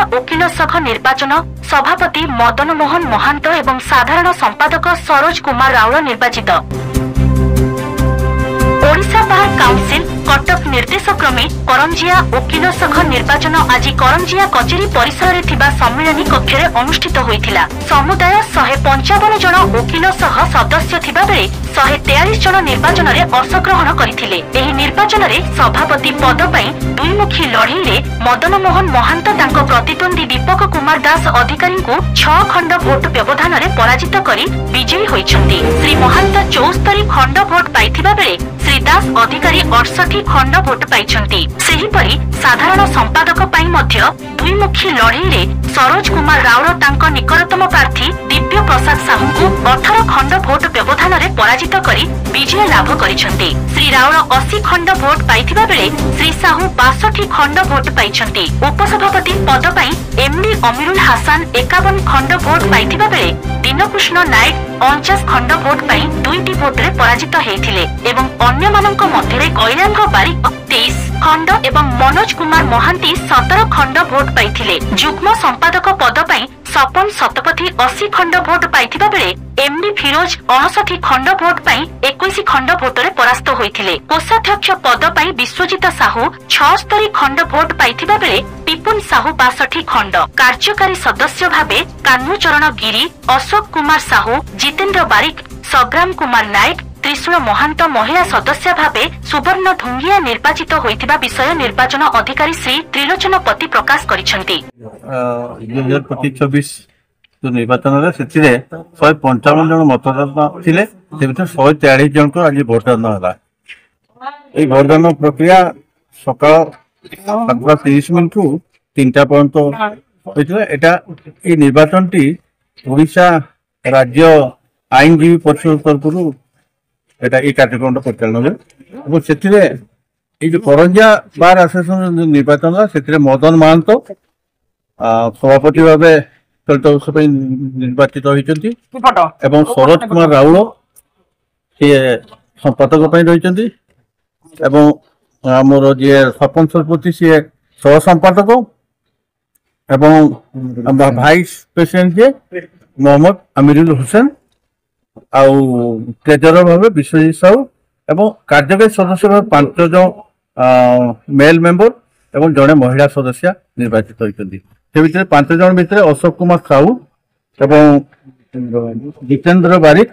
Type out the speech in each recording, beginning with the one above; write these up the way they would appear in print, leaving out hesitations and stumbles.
वकिल सख निर्वाचन सभापति मदन मोहन महांत एवं साधारण संपादक सरोज कुमार राउल निर्वाचित। ओडिशा बार काउंसिल कटक निर्देश क्रमे करंजिया वकिल सख निर्वाचन आज करंजिया कचेरी परिसर रे थिबा सम्मेलनी कक्ष रे अनुष्ठित होइथिला। समुदाय 155 जन वकिल सह सदस्य थिबा बेले 143 जन निर्वाचन रे अंशग्रहण करथिले। एही निर्वाचन रे सभापति पद पई दुईमुखी लड़ाई रे मदन मोहन महांत तांको प्रतिद्वंदी दीपक कुमार दास अधिकारी को 6 खंड भोट व्यवधान रे पराजित करी विजयी होइछन्ती। श्री महांत 74 खंड भोट पाइथिबा बेले श्री दास अधिकारी 68 खंड भोट पाइछन्ती। सेहीपरि साधारण संपादक पई मध्य दुईमुखी लड़ाई रे सरोज कुमार राउल तांको निकटतम प्रार्थी दिव्य प्रसाद साहू को 18 खंड भोट व्यवधान रे पराजित करी विजय लाभ करिछन्ती। श्री राउल 80 खंड भोट पाइथिबा बेले श्री साहू 62 खंड भोट पाइछन्ती। उपसभापति पद पई एमडी अमीरुल हासन 51 खंड भोट पाइथिबा बेले दीनकृष्ण नायक 49 खंड भोट पई 2टी भोट रे पराजित हेथिले एवं अन्य मानक मध्यरे गैरांग बारिक 23 खंड एवं मनोज कुमार महांती 17 खंड भोट पाइथिले। जुग्म संपादक पद पई सपन शतपथी 80 खंड भोट पाइथिबा बेले एमडी फिरोज 59 खंड भोट पई 21 खंड भोट रे परास्त होइथिले। कोषाध्यक्ष पद पई विश्वजित साहू 76 खंड भोट पाइथिबा बेले टिपुन साहू 62 खंड। कार्यकारी सदस्य भाबे कान्हूचरण गिरी, अशोक कुमार साहू, जितेंद्र बारिक, संग्राम कुमार नायक, त्रिशूल महांत महिला सदस्य भाबे सुवर्ण ढुंगिया निर्वाचित होइथिबा विषय निर्वाचन अधिकारी श्री त्रिलोचन पति प्रकाश करिसंती। 2024 जो निर्वाचन रे सेतिरे 155 जन मतदाता थिले, से भीतर 143 जन को आज भोटदान होला। ए भोटदान प्रक्रिया सकाळ 7:30 मिनिट रु 3टा पर्यंत होइथिला। एटा ए निर्वाचन टी ओडिशा राज्य आईनजीवी परिषद तरफरु एटा ए कार्यक्रम परिचालन हुए। से जो करंजिया बार एसोसिएशन निर्वाचन से मदन महांत सभापति भाव चलित वर्ष निर्वाचित होती एवं सरोज कुमार राउल सी संपादक रही आमर जी सरपंच सरपति सी सह संपादक एवं भाइस प्रेसिडेंट जी मोहम्मद अमीरुल हुसैन आउ ट्रेजरर भाव विश्वजित साहू एवं कार्यकारी सदस्य भाव 5 जन मेल मेंबर एवं जड़े महिला सदस्य निर्वाचित होती। से भितर 5 जन भितर अशोक कुमार साहू एवं जितेंद्र बारिक,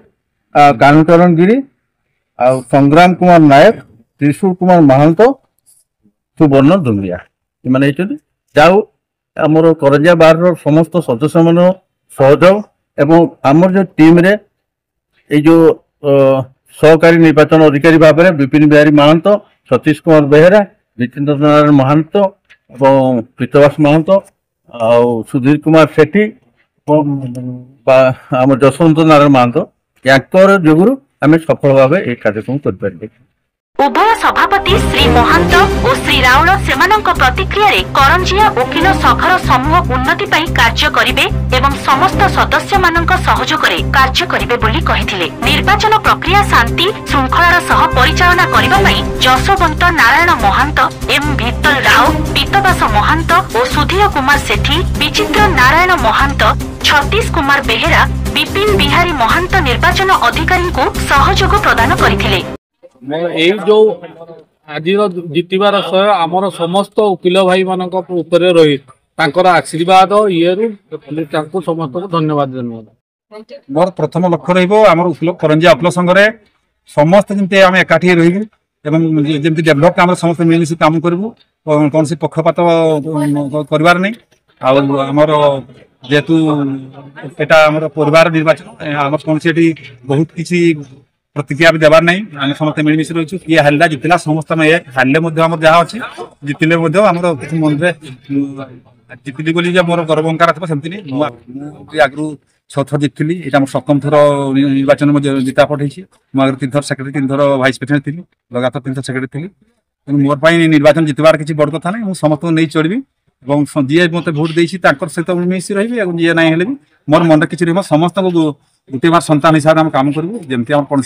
कान्हूचरण गिरी, संग्राम कुमार नायक, त्रिशूल कुमार महांत, सुवर्ण ढुंगिया एमाने जाऊ आमर करंजिया बार समस्त सदस्य मान सहयोग एवं आमर जो टीम रे ये जो सहकारी निर्वाचन अधिकारी भाव में विपिन बिहारी महांत, सतीश कुमार बेहेरा, जितेंद्र नारायण महांत और पीतवास महांत और सुधीर कुमार सेठी आम जसवंत नारायण महांत याकर जोगुरु आम सफल भाव ये कार्यक्रम कर। उभय सभापति श्री महांत और श्री राउल सेमानंक प्रतिक्रिया रे करंजिया वकिल सखर समूह उन्नति पई कार्य करिवे एवं समस्त सदस्य मानक सहयोग रे कार्य करिवे बोली कहिथिले। निर्वाचन प्रक्रिया शांति श्रृंखलार सह परिचालना करिबा पई जसवंत नारायण महांत, एम भित्तल राव, पीतवास महांत और सुधीर कुमार सेठी, विचित्र नारायण महांत, छत्तीस कुमार बेहेरा, विपिन बिहारी महांत निर्वाचन अधिकारी को सहयोग प्रदान करिथिले। जो आज जितबार श्रेय आमर समस्त वकिल भाई मान रही आशीर्वाद ये समस्त को धन्यवाद धन्यवाद। मोर प्रथम लक्ष्य रही करंजिया वकिल संघ समस्त जमी आम एकाठी रही जमी डेभलप आम समस्त मिलमिशी काम करूँ कौन सी पक्षपात करार नहीं आमर जेहेतु यहाँ परिवार निर्वाचन आम कौन सी बहुत किसी प्रतिक्रिया भी देवार नहीं आम समस्त मिलमिशी रही किए हारा जितला समस्त हारे जहाँ अच्छी जितने किसी मन में जितली बोली मोर गर्व अंकार थी सेमती नहीं आगु 6 थर जीतली ये मोर 7म थर निर्वाचन में जिता पठे मुझे 3 थर सेक्रेटरी 3 थर भाइस प्रेसिडेंट थी लगातार 3 थर सेक्रेटरी थी मोर निर्वाचन जितबार किसी बड़ कथा नहीं समस्त नहीं चढ़ी जी मत भोट देसी सहित मिलमिशी रही जी ना भी मोर मन किसी रही समस्त गोटे बार सन्तान हिसाब से काम करूँ जमी आम कौन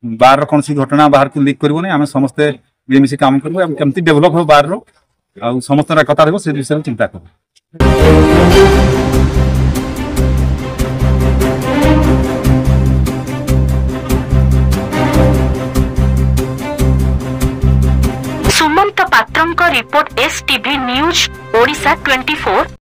बार कौन घटना बाहर को लिक करूँ आम समस्ते मिलमिशी काम करूँ केमती डेभलप हो बार समस्त एकता रही से विषय चिंता करूँ। सुमंत पात्रଙ୍କ रिपोर्ट एसटीवी न्यूज ओडिशा 24।